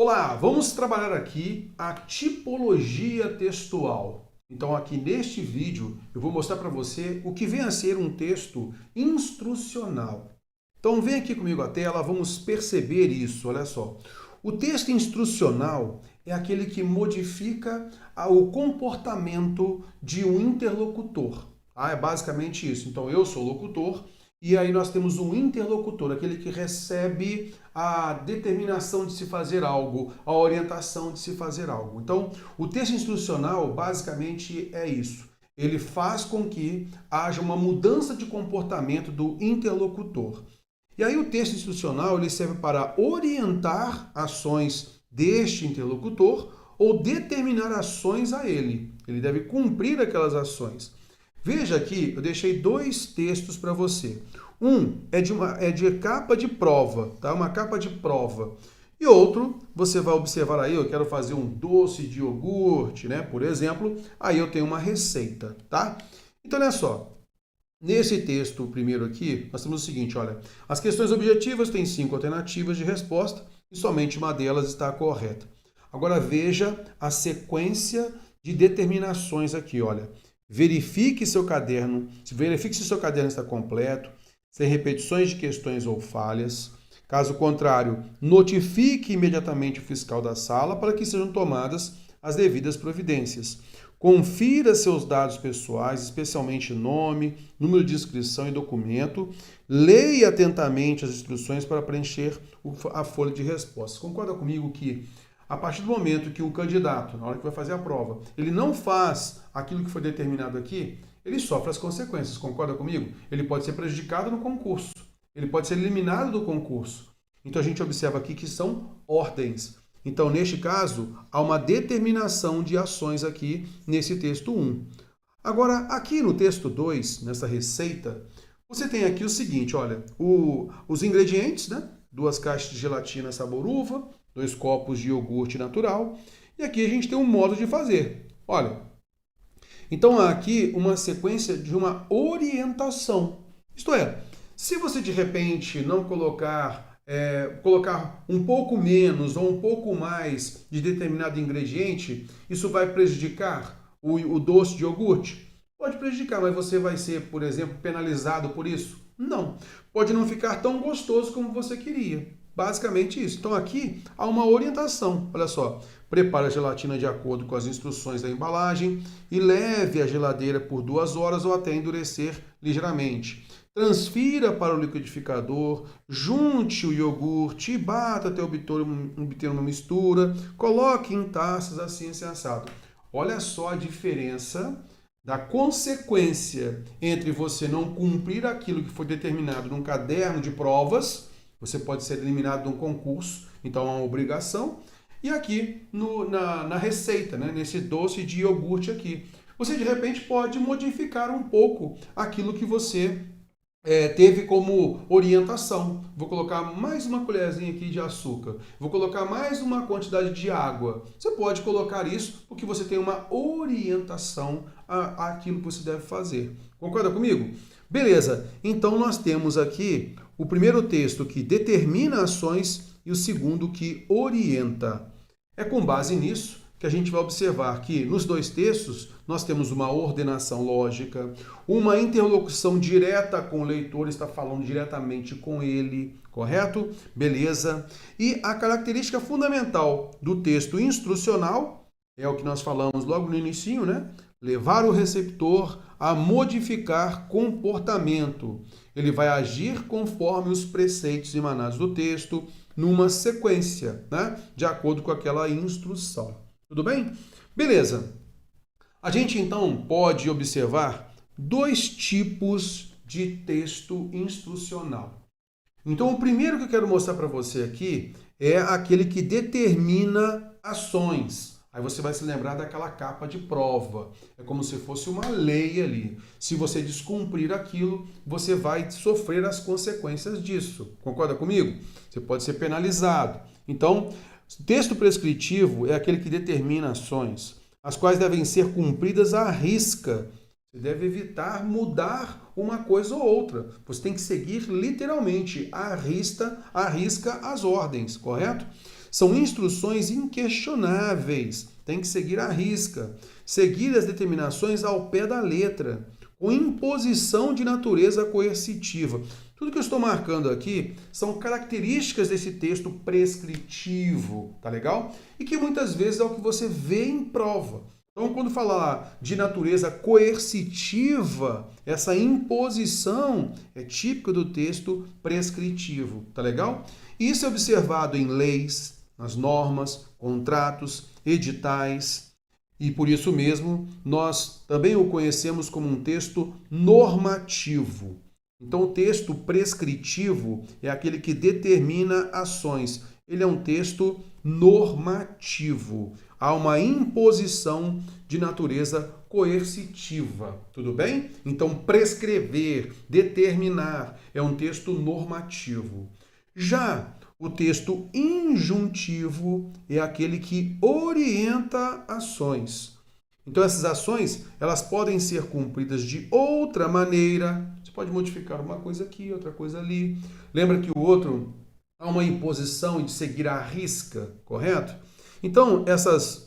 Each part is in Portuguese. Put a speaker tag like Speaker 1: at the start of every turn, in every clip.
Speaker 1: Olá, vamos trabalhar aqui a tipologia textual. Então aqui neste vídeo eu vou mostrar para você o que vem a ser um texto instrucional. Então vem aqui comigo à tela, vamos perceber isso, olha só. O texto instrucional é aquele que modifica o comportamento de um interlocutor. É basicamente isso. Então eu sou o locutor, e aí nós temos um interlocutor, aquele que recebe a determinação de se fazer algo, a orientação de se fazer algo. Então, o texto instrucional basicamente é isso. Ele faz com que haja uma mudança de comportamento do interlocutor. E aí o texto instrucional ele serve para orientar ações deste interlocutor ou determinar ações a ele. Ele deve cumprir aquelas ações. Veja aqui, eu deixei dois textos para você. Um é de capa de prova, tá? Uma capa de prova. E outro, você vai observar aí, eu quero fazer um doce de iogurte, né? Por exemplo, aí eu tenho uma receita, tá? Então, olha só. Nesse texto primeiro aqui, nós temos o seguinte, olha. As questões objetivas têm 5 alternativas de resposta e somente uma delas está correta. Agora veja a sequência de determinações aqui, olha. Verifique se o seu caderno está completo, sem repetições de questões ou falhas. Caso contrário, notifique imediatamente o fiscal da sala para que sejam tomadas as devidas providências. Confira seus dados pessoais, especialmente nome, número de inscrição e documento. Leia atentamente as instruções para preencher a folha de respostas. Concorda comigo que a partir do momento que o candidato, na hora que vai fazer a prova, ele não faz aquilo que foi determinado aqui, ele sofre as consequências, concorda comigo? Ele pode ser prejudicado no concurso, ele pode ser eliminado do concurso. Então a gente observa aqui que são ordens. Então, neste caso, há uma determinação de ações aqui nesse texto 1. Agora, aqui no texto 2, nessa receita, você tem aqui o seguinte, olha, os ingredientes, né? 2 caixas de gelatina sabor uva, 2 copos de iogurte natural. E aqui a gente tem um modo de fazer. Olha, então há aqui uma sequência de uma orientação. Isto é, se você de repente não colocar um pouco menos ou um pouco mais de determinado ingrediente, isso vai prejudicar o doce de iogurte? Pode prejudicar, mas você vai ser, por exemplo, penalizado por isso? Não. Pode não ficar tão gostoso como você queria. Basicamente isso. Então aqui há uma orientação. Olha só. Prepare a gelatina de acordo com as instruções da embalagem e leve à geladeira por 2 horas ou até endurecer ligeiramente. Transfira para o liquidificador, junte o iogurte e bata até obter uma mistura. Coloque em taças assim assado. Olha só a diferença da consequência entre você não cumprir aquilo que foi determinado num caderno de provas. Você pode ser eliminado de um concurso, então é uma obrigação. E aqui na receita, né, nesse doce de iogurte aqui, você de repente pode modificar um pouco aquilo que você teve como orientação. Vou colocar mais uma colherzinha aqui de açúcar. Vou colocar mais uma quantidade de água. Você pode colocar isso porque você tem uma orientação àquilo que você deve fazer. Concorda comigo? Beleza. Então nós temos aqui o primeiro texto que determina ações e o segundo que orienta. É com base nisso que a gente vai observar que nos dois textos nós temos uma ordenação lógica, uma interlocução direta com o leitor, está falando diretamente com ele, correto? Beleza. E a característica fundamental do texto instrucional é o que nós falamos logo no início, né? Levar o receptor a modificar comportamento. Ele vai agir conforme os preceitos emanados do texto, numa sequência, né? De acordo com aquela instrução. Tudo bem? Beleza. A gente então pode observar 2 tipos de texto instrucional. Então, o primeiro que eu quero mostrar para você aqui é aquele que determina ações. Aí você vai se lembrar daquela capa de prova. É como se fosse uma lei ali. Se você descumprir aquilo, você vai sofrer as consequências disso. Concorda comigo? Você pode ser penalizado. Então, texto prescritivo é aquele que determina ações, as quais devem ser cumpridas à risca. Você deve evitar mudar uma coisa ou outra. Você tem que seguir literalmente à risca as ordens, correto? São instruções inquestionáveis, tem que seguir à risca, seguir as determinações ao pé da letra, com imposição de natureza coercitiva. Tudo que eu estou marcando aqui são características desse texto prescritivo, tá legal? E que muitas vezes é o que você vê em prova. Então, quando falar de natureza coercitiva, essa imposição é típica do texto prescritivo, tá legal? Isso é observado em leis, nas normas, contratos, editais, e por isso mesmo nós também o conhecemos como um texto normativo. Então, o texto prescritivo é aquele que determina ações. Ele é um texto normativo. Há uma imposição de natureza coercitiva, tudo bem? Então, prescrever, determinar, é um texto normativo. Já o texto injuntivo é aquele que orienta ações. Então, essas ações, elas podem ser cumpridas de outra maneira. Você pode modificar uma coisa aqui, outra coisa ali. Lembra que o outro há uma imposição de seguir à risca, correto? Então, essas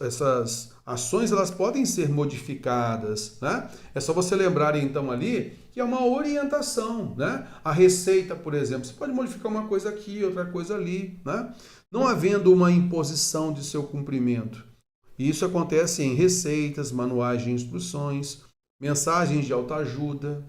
Speaker 1: ações, elas podem ser modificadas, né? É só você lembrar, então, ali, que é uma orientação, né? A receita, por exemplo, você pode modificar uma coisa aqui, outra coisa ali, né? Não havendo uma imposição de seu cumprimento. Isso acontece em receitas, manuais de instruções, mensagens de autoajuda.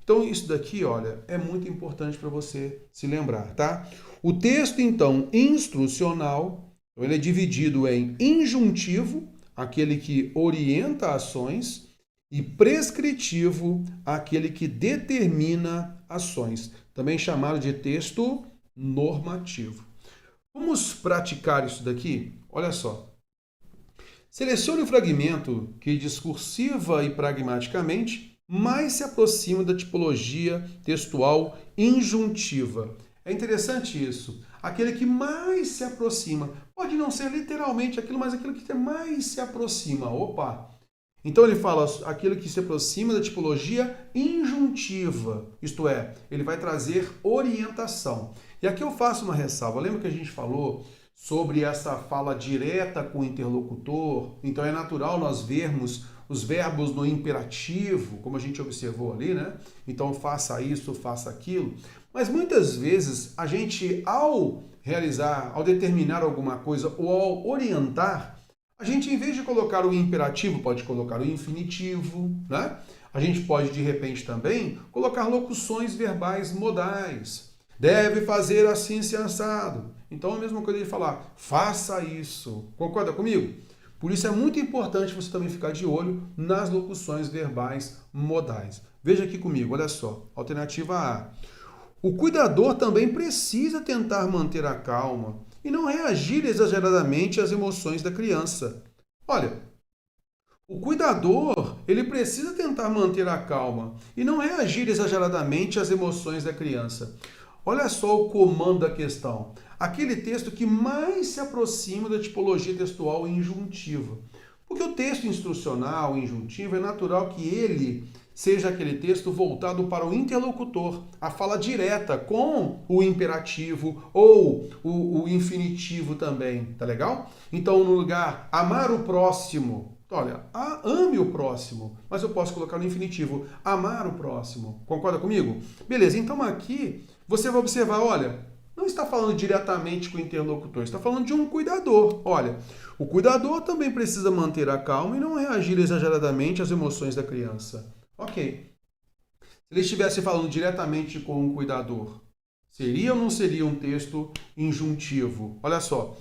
Speaker 1: Então, isso daqui, olha, é muito importante para você se lembrar, tá? O texto, então, instrucional, ele é dividido em injuntivo, aquele que orienta ações, e prescritivo, aquele que determina ações, também chamado de texto normativo. Vamos praticar isso daqui? Olha só. Selecione o fragmento que, discursiva e pragmaticamente, mais se aproxima da tipologia textual injuntiva. É interessante isso. Aquele que mais se aproxima. Pode não ser literalmente aquilo, mas aquilo que mais se aproxima. Opa! Então ele fala aquilo que se aproxima da tipologia injuntiva. Isto é, ele vai trazer orientação. E aqui eu faço uma ressalva. Lembra que a gente falou sobre essa fala direta com o interlocutor? Então é natural nós vermos os verbos no imperativo, como a gente observou ali, né? Então faça isso, faça aquilo. Mas muitas vezes a gente, ao realizar, ao determinar alguma coisa ou ao orientar, a gente, em vez de colocar o imperativo, pode colocar o infinitivo, né? A gente pode, de repente, também colocar locuções verbais modais. Deve fazer assim, se assado. Então, a mesma coisa de falar, faça isso. Concorda comigo? Por isso é muito importante você também ficar de olho nas locuções verbais modais. Veja aqui comigo, olha só. Alternativa A. O cuidador também precisa tentar manter a calma e não reagir exageradamente às emoções da criança. Olha, o cuidador, ele precisa tentar manter a calma e não reagir exageradamente às emoções da criança. Olha só o comando da questão. Aquele texto que mais se aproxima da tipologia textual injuntiva. Porque o texto instrucional, injuntivo, é natural que ele seja aquele texto voltado para o interlocutor, a fala direta com o imperativo ou o infinitivo também, tá legal? Então, no lugar amar o próximo, olha, ame o próximo, mas eu posso colocar no infinitivo, amar o próximo. Concorda comigo? Beleza, então aqui você vai observar, olha, não está falando diretamente com o interlocutor, está falando de um cuidador. Olha, o cuidador também precisa manter a calma e não reagir exageradamente às emoções da criança. Ok. Se ele estivesse falando diretamente com um cuidador, seria ou não seria um texto injuntivo? Olha só,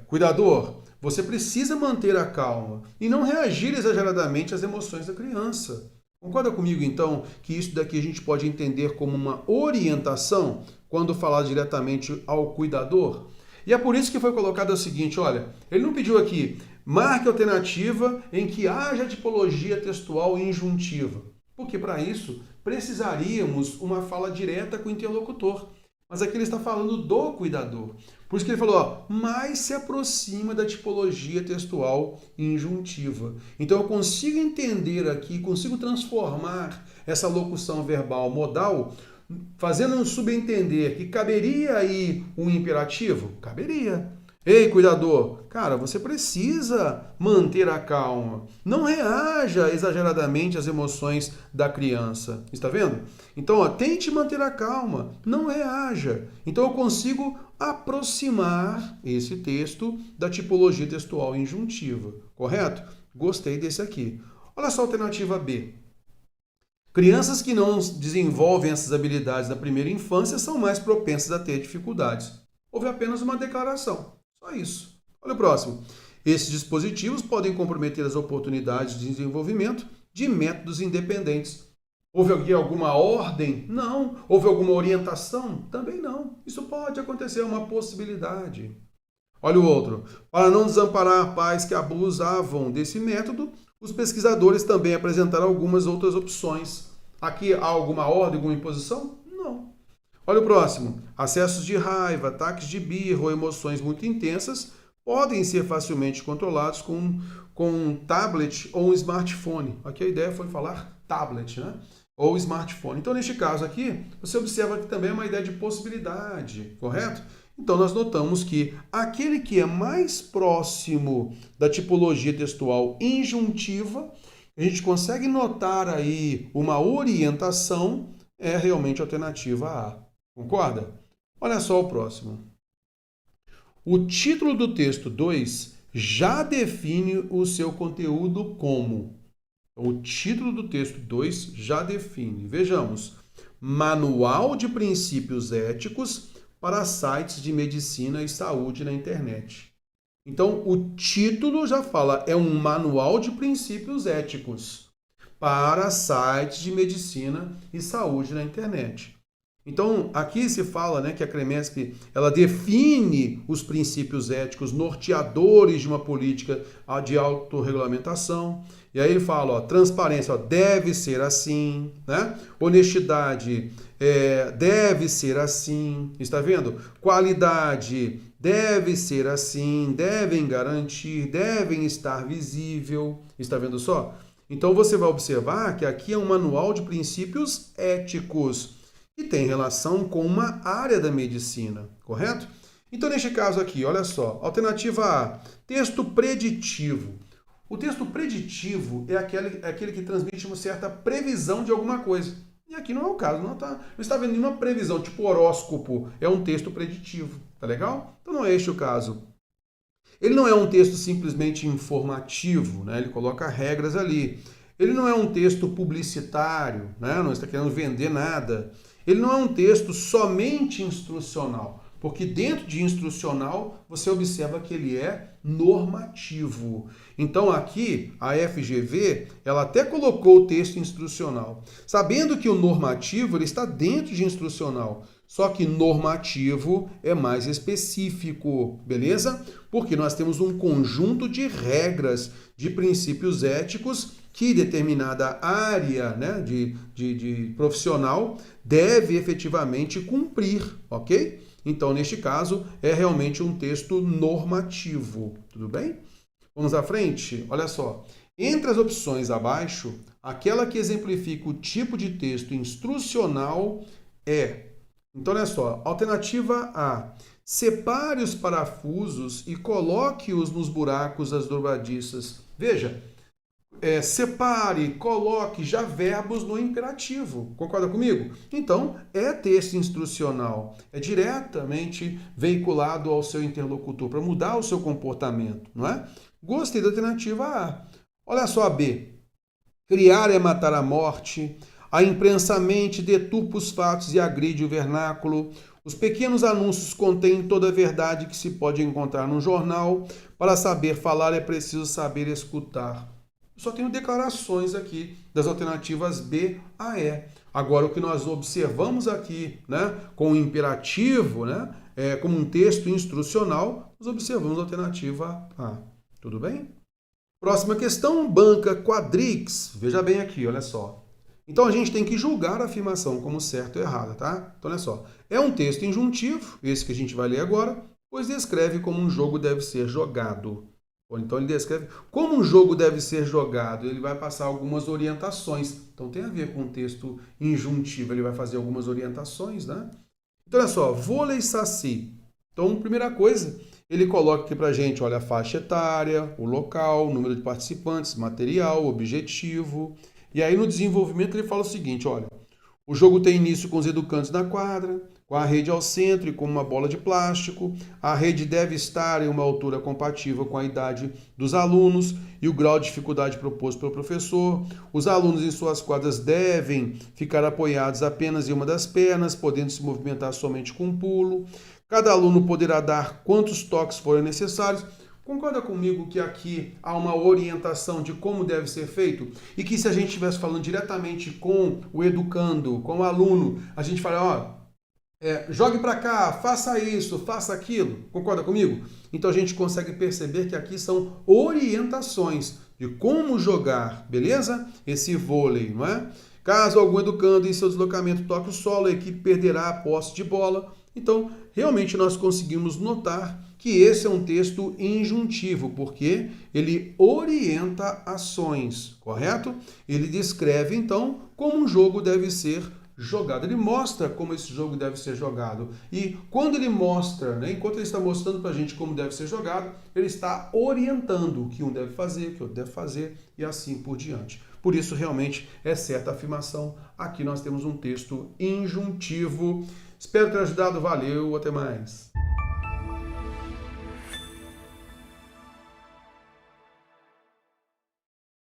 Speaker 1: cuidador, você precisa manter a calma e não reagir exageradamente às emoções da criança. Concorda comigo, então, que isso daqui a gente pode entender como uma orientação quando falar diretamente ao cuidador? E é por isso que foi colocado o seguinte, olha, ele não pediu aqui, marque a alternativa em que haja tipologia textual injuntiva. Porque para isso precisaríamos uma fala direta com o interlocutor. Mas aqui ele está falando do cuidador. Por isso que ele falou, ó, mais se aproxima da tipologia textual injuntiva. Então eu consigo entender aqui, consigo transformar essa locução verbal modal, fazendo subentender que caberia aí um imperativo? Caberia. Ei, cuidador, cara, você precisa manter a calma. Não reaja exageradamente às emoções da criança. Está vendo? Então, ó, tente manter a calma. Não reaja. Então, eu consigo aproximar esse texto da tipologia textual injuntiva. Correto? Gostei desse aqui. Olha só a alternativa B. Crianças que não desenvolvem essas habilidades na primeira infância são mais propensas a ter dificuldades. Houve apenas uma declaração. Só isso. Olha o próximo. Esses dispositivos podem comprometer as oportunidades de desenvolvimento de métodos independentes. Houve aqui alguma ordem? Não. Houve alguma orientação? Também não. Isso pode acontecer, é uma possibilidade. Olha o outro. Para não desamparar pais que abusavam desse método, os pesquisadores também apresentaram algumas outras opções. Aqui há alguma ordem, alguma imposição? Não. Olha o próximo. Acessos de raiva, ataques de birra ou emoções muito intensas podem ser facilmente controlados com um tablet ou um smartphone. Aqui a ideia foi falar tablet, né? Ou smartphone. Então, neste caso aqui, você observa que também é uma ideia de possibilidade, correto? Então, nós notamos que aquele que é mais próximo da tipologia textual injuntiva, a gente consegue notar aí uma orientação, é realmente a alternativa A. Concorda? Olha só o próximo. O título do texto 2 já define o seu conteúdo como. O título do texto 2 já define. Vejamos. Manual de princípios éticos para sites de medicina e saúde na internet. Então, o título já fala, é um manual de princípios éticos para sites de medicina e saúde na internet. Então, aqui se fala, né, que a CREMESP ela define os princípios éticos norteadores de uma política de autorregulamentação. E aí ele fala, ó, transparência, ó, deve ser assim, né? Honestidade, deve ser assim, está vendo? Qualidade, deve ser assim, devem garantir, devem estar visível, está vendo só? Então você vai observar que aqui é um manual de princípios éticos que tem relação com uma área da medicina, correto? Então, neste caso aqui, olha só, alternativa A, texto preditivo. O texto preditivo é aquele que transmite uma certa previsão de alguma coisa. E aqui não é o caso, não está vendo nenhuma previsão, tipo horóscopo, é um texto preditivo, tá legal? Então não é este o caso. Ele não é um texto simplesmente informativo, né? Ele coloca regras ali. Ele não é um texto publicitário, né? Não está querendo vender nada. Ele não é um texto somente instrucional, porque dentro de instrucional você observa que ele é normativo. Então aqui a FGV ela até colocou o texto instrucional, sabendo que o normativo ele está dentro de instrucional, só que normativo é mais específico, beleza? Porque nós temos um conjunto de regras, de princípios éticos que determinada área, né, de profissional deve efetivamente cumprir, ok? Então, neste caso, é realmente um texto normativo, tudo bem? Vamos à frente? Olha só. Entre as opções abaixo, aquela que exemplifica o tipo de texto instrucional é... Então, olha só. Alternativa A. Separe os parafusos e coloque-os nos buracos das dobradiças. Veja, separe, coloque já verbos no imperativo. Concorda comigo? Então, é texto instrucional. É diretamente veiculado ao seu interlocutor para mudar o seu comportamento, não é? Gostei da alternativa A. Olha só a B. Criar é matar a morte. A imprensa mente, deturpa os fatos e agride o vernáculo. Os pequenos anúncios contêm toda a verdade que se pode encontrar no jornal. Para saber falar é preciso saber escutar. Só tenho declarações aqui das alternativas B a E. Agora, o que nós observamos aqui, né, com o imperativo, né, como um texto instrucional, nós observamos a alternativa A. Tudo bem? Próxima questão, banca quadrix. Veja bem aqui, olha só. Então, a gente tem que julgar a afirmação como certa ou errada, tá? Então, olha só. É um texto injuntivo, esse que a gente vai ler agora, pois descreve como um jogo deve ser jogado. Então, ele descreve como um jogo deve ser jogado. Ele vai passar algumas orientações. Então, tem a ver com o texto injuntivo. Ele vai fazer algumas orientações, né? Então, olha só. Vôlei saci. Então, primeira coisa, ele coloca aqui pra gente, olha, a faixa etária, o local, o número de participantes, material, objetivo. E aí no desenvolvimento ele fala o seguinte, olha, o jogo tem início com os educantes na quadra, com a rede ao centro e com uma bola de plástico. A rede deve estar em uma altura compatível com a idade dos alunos e o grau de dificuldade proposto pelo professor. Os alunos em suas quadras devem ficar apoiados apenas em uma das pernas, podendo se movimentar somente com um pulo. Cada aluno poderá dar quantos toques forem necessários. Concorda comigo que aqui há uma orientação de como deve ser feito? E que se a gente estivesse falando diretamente com o educando, com o aluno, a gente fala, ó, jogue para cá, faça isso, faça aquilo. Concorda comigo? Então a gente consegue perceber que aqui são orientações de como jogar, beleza? Esse vôlei, não é? Caso algum educando em seu deslocamento toque o solo, a equipe perderá a posse de bola. Então, realmente nós conseguimos notar que esse é um texto injuntivo, porque ele orienta ações, correto? Ele descreve, então, como um jogo deve ser jogado. Ele mostra como esse jogo deve ser jogado. E quando ele mostra, né, enquanto ele está mostrando para a gente como deve ser jogado, ele está orientando o que um deve fazer, o que outro deve fazer e assim por diante. Por isso, realmente, é certa a afirmação. Aqui nós temos um texto injuntivo. Espero ter ajudado. Valeu, até mais.